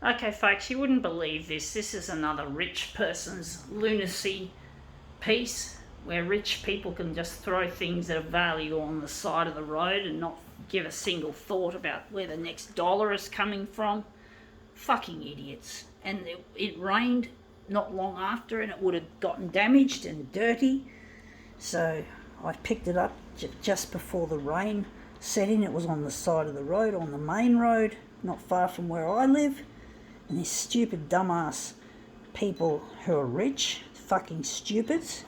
Okay, folks, you wouldn't believe this. This is another rich person's lunacy piece where rich people can just throw things of value on the side of the road and not give a single thought about where the next dollar is coming from. Fucking idiots. And it rained not long after and it would have gotten damaged and dirty. So I picked it up just before the rain set in. It was on the side of the road, on the main road, not far from where I live. And these stupid dumbass people who are rich, fucking stupids,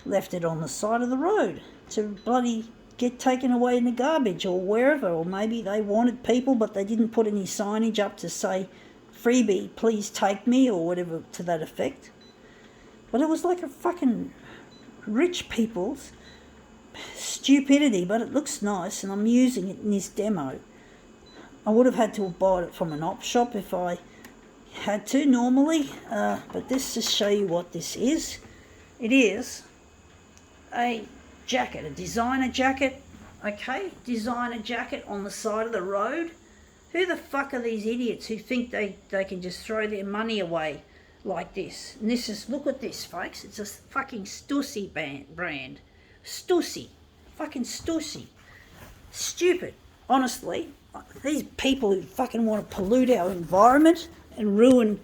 left it on the side of the road to bloody get taken away in the garbage or wherever. Or maybe they wanted people but they didn't put any signage up to say freebie, please take me, or whatever to that effect. But it was like a fucking rich people's stupidity, but it looks nice and I'm using it in this demo. I would have had to have bought it from an op shop if I had to normally, but this just show you what this is. It is a jacket, a designer jacket, okay? Designer jacket on the side of the road. Who the fuck are these idiots who think they can just throw their money away like this? And this is, look at this, folks. It's a fucking Stussy brand. Stussy. Fucking Stussy. Stupid. Honestly, these people who fucking want to pollute our environment and ruin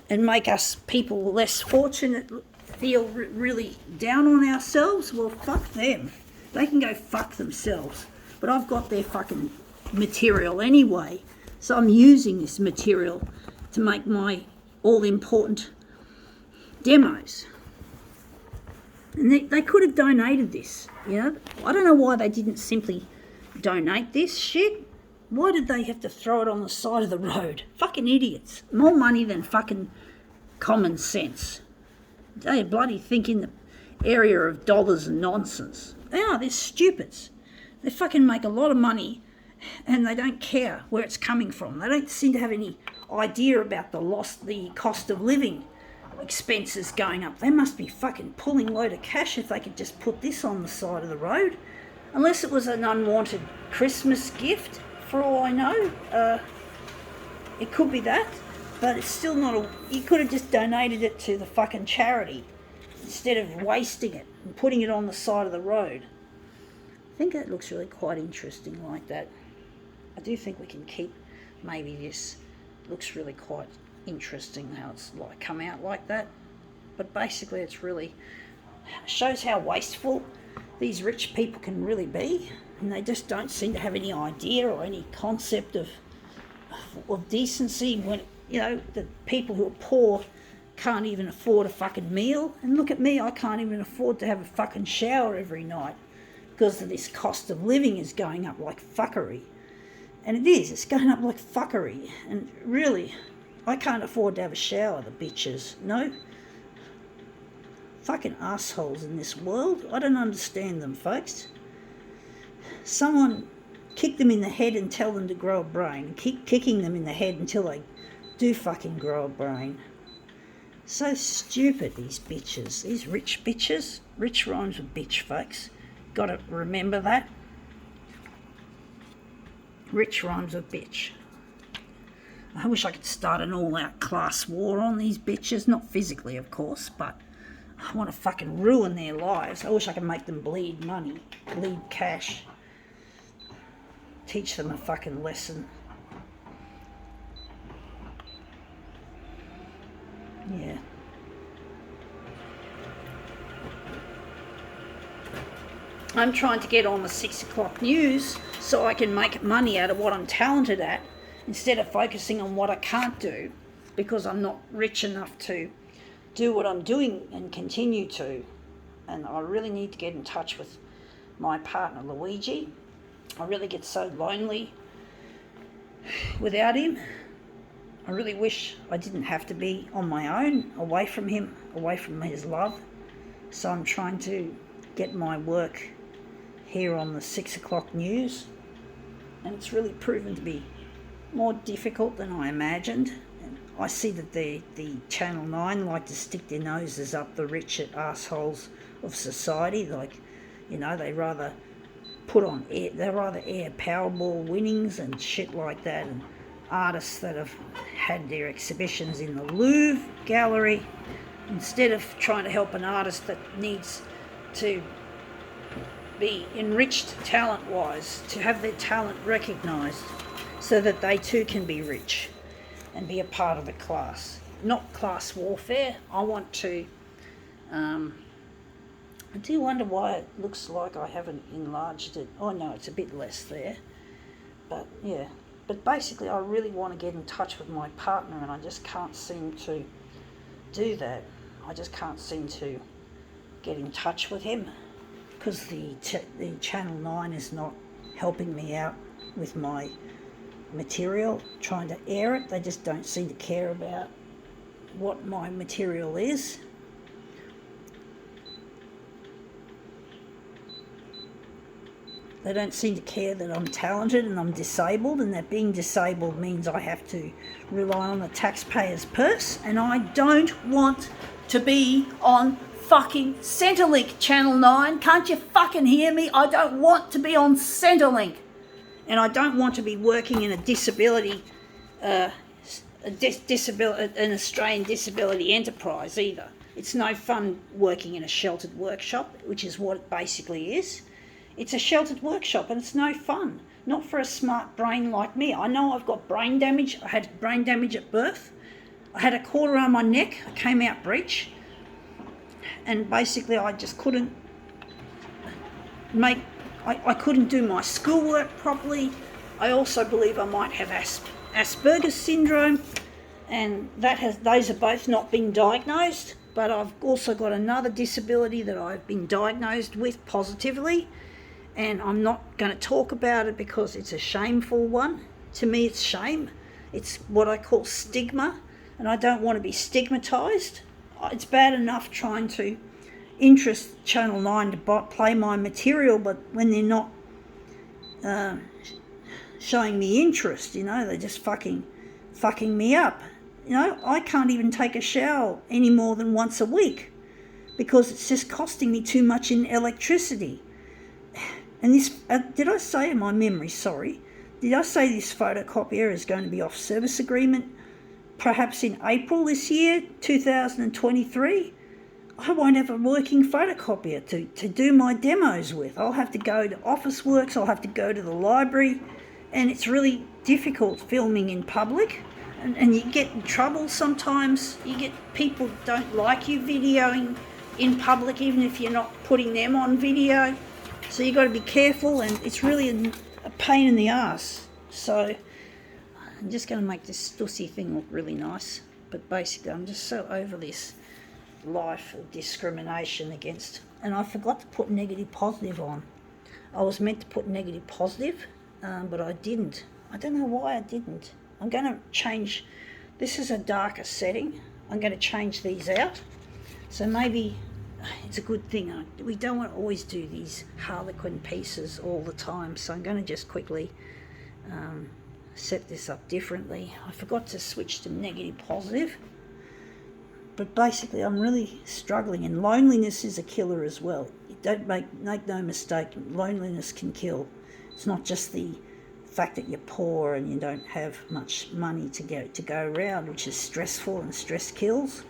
and make us people less fortunate, feel really down on ourselves, well, fuck them. They can go fuck themselves. But I've got their fucking material anyway, so I'm using this material to make my all-important demos. And they could have donated this, you know. I don't know why they didn't simply donate this shit. Why did they have to throw it on the side of the road? Fucking idiots. More money than fucking common sense. They bloody think in the area of dollars and nonsense. They're stupids. They fucking make a lot of money and they don't care where it's coming from. They don't seem to have any idea about the cost of living expenses going up. They must be fucking pulling a load of cash if they could just put this on the side of the road. Unless it was an unwanted Christmas gift, for all I know. It could be that, but it's still not you could have just donated it to the fucking charity instead of wasting it and putting it on the side of the road. I think that looks really quite interesting like that. I do think we can keep maybe this. Looks really quite interesting how it's like come out like that. But basically it's really shows how wasteful these rich people can really be, and they just don't seem to have any idea or any concept of decency when, you know, the people who are poor can't even afford a fucking meal. And look at me, I can't even afford to have a fucking shower every night because of this cost of living is going up like fuckery. And it's going up like fuckery. And really, I can't afford to have a shower, the bitches. No? Fucking assholes in this world. I don't understand them, folks. Someone kick them in the head and tell them to grow a brain. Keep kicking them in the head until they do fucking grow a brain. So stupid, these bitches. These rich bitches. Rich rhymes with bitch, folks. Gotta remember that. Rich rhymes with bitch. I wish I could start an all-out class war on these bitches. Not physically, of course, but I want to fucking ruin their lives. I wish I could make them bleed money, bleed cash. Teach them a fucking lesson. Yeah. I'm trying to get on the 6 o'clock news so I can make money out of what I'm talented at instead of focusing on what I can't do because I'm not rich enough to do what I'm doing and continue to. And I really need to get in touch with my partner Luigi. I really get so lonely without him. I really wish I didn't have to be on my own, away from him, away from his love. So I'm trying to get my work here on the 6 o'clock news, and it's really proven to be more difficult than I imagined. And I see that the Channel 9 like to stick their noses up the rich assholes of society. Like, you know, they rather air Powerball winnings and shit like that, and artists that have had their exhibitions in the Louvre Gallery. Instead of trying to help an artist that needs to be enriched talent-wise, to have their talent recognised so that they too can be rich and be a part of the class. Not class warfare. I want to... I do wonder why it looks like I haven't enlarged it. Oh no, it's a bit less there. But yeah, but basically I really want to get in touch with my partner, and I just can't seem to do that. I just can't seem to get in touch with him because the Channel 9 is not helping me out with my material, trying to air it. They just don't seem to care about what my material is. They don't seem to care that I'm talented and I'm disabled, and that being disabled means I have to rely on the taxpayer's purse, and I don't want to be on fucking Centrelink, Channel 9. Can't you fucking hear me? I don't want to be on Centrelink. And I don't want to be working in a disability, an Australian disability enterprise either. It's no fun working in a sheltered workshop, which is what it basically is. It's a sheltered workshop and it's no fun. Not for a smart brain like me. I know I've got brain damage. I had brain damage at birth. I had a cord around my neck. I came out breech. And basically I just couldn't I couldn't do my schoolwork properly. I also believe I might have Asperger's syndrome, and those are both not been diagnosed, but I've also got another disability that I've been diagnosed with positively, and I'm not going to talk about it because it's a shameful one. To me it's shame. It's what I call stigma, and I don't want to be stigmatised. It's bad enough trying to interest Channel 9 to play my material, but when they're not showing me interest, they're just fucking me up. I can't even take a shower any more than once a week because it's just costing me too much in electricity. And this, did I say in my memory, sorry, did I say this photocopier is going to be off service agreement perhaps in April this year, 2023? I won't have a working photocopier to do my demos with. I'll have to go to Officeworks, I'll have to go to the library, and it's really difficult filming in public, and you get in trouble sometimes. You get people don't like you videoing in public, even if you're not putting them on video. So you've got to be careful, and it's really a pain in the ass. So I'm just going to make this Stussy thing look really nice, but basically I'm just so over this life of discrimination against, and I forgot to put negative positive on. I was meant to put negative positive, but I didn't. I don't know why I didn't. I'm going to change. This is a darker setting. I'm going to change these out. So maybe it's a good thing. We don't want to always do these Harlequin pieces all the time. So I'm going to just quickly set this up differently. I forgot to switch to negative positive. But basically I'm really struggling, and loneliness is a killer as well. Don't make no mistake, loneliness can kill. It's not just the fact that you're poor and you don't have much money to go around, which is stressful, and stress kills.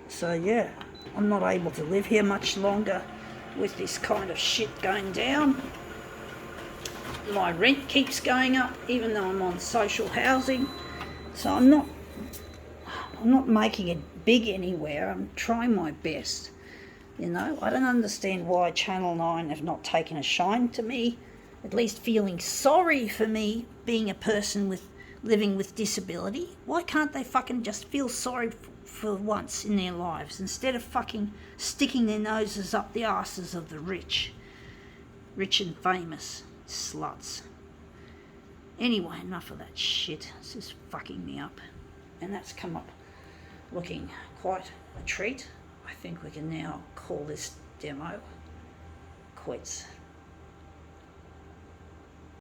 So yeah, I'm not able to live here much longer with this kind of shit going down. My rent keeps going up even though I'm on social housing. So I'm not making it big anywhere. I'm trying my best. I don't understand why Channel 9 have not taken a shine to me, at least feeling sorry for me being a person living with disability. Why can't they fucking just feel sorry for once in their lives instead of fucking sticking their noses up the asses of the rich and famous sluts? Anyway, enough of that shit. It's just fucking me up. And that's come up looking quite a treat. I think we can now call this demo quits.